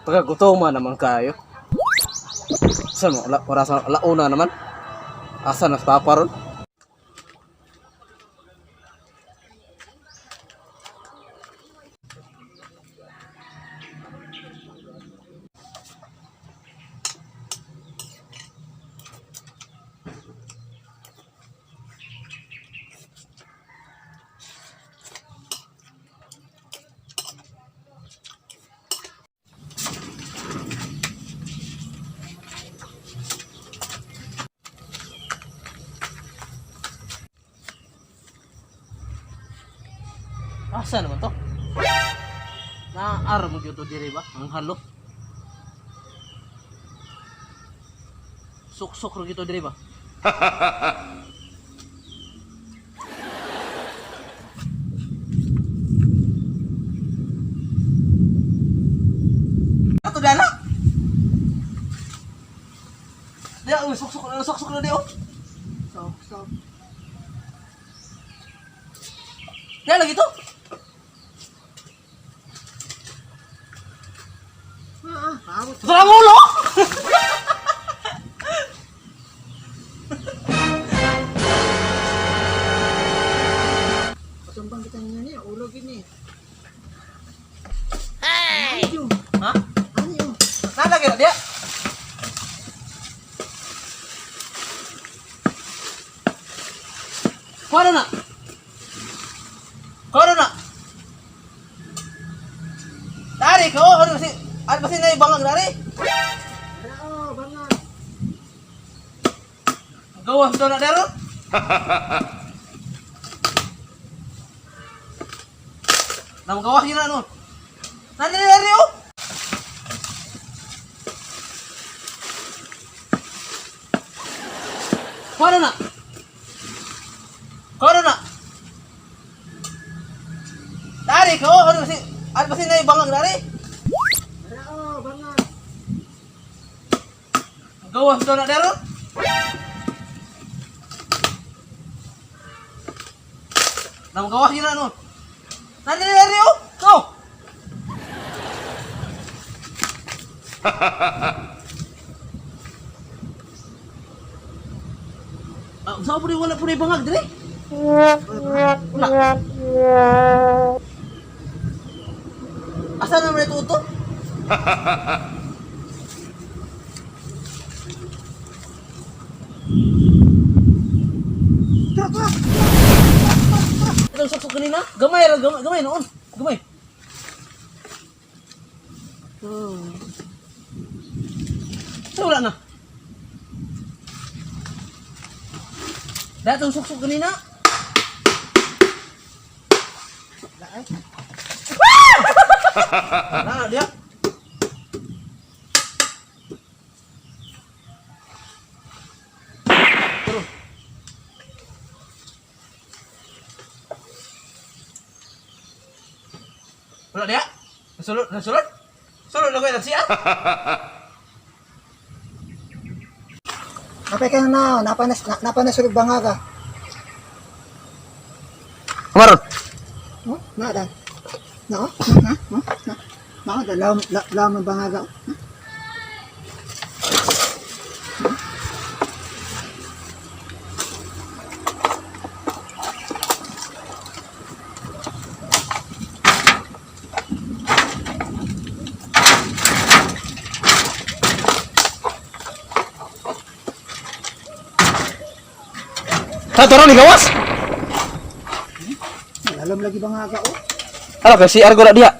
Pagkagutuman naman kayo. Saan mo? Oras na alauna naman. Asa nas paparon? Asa naman to? Naaar mo dito diri ba? Ang halo. Suksok ro dito diri ba? Ato dala. Dia suksok na dia oh. Sok. Dia lagi tuh. Serang ulo! Patumbang kita nyanyi, ulo gini. Hey! Hah? Ano? Nada kira dia? Kuano na? Dari ko, ano ba na ibangag dari? Oo, bangat. Gawas daw na daro? Nang gawas yun ano? Nandito dari oh? Kuano na? Dari ko, ano ba na ibangag dari? Oo, bangat. Gawas daw na daro? Nang gawas yun ano? Nandito dari oh? Go! Saan po wala po na ibangag dari? Wala. Asa naman ito ito? Tara. Ito suksok kanina? Gamay noon. Gamay. So wala na. Dahil itong suksok kanina? Nah, dia. Terus. Wala dia? Nasulot na ko yung siya? Napay ka na, napanasulog bangaga. Kemarin? Oh, nada. No? No, lam bangaga. Turun di gawas. Alam lagi bangaga oh. Ala kasi argo na dia.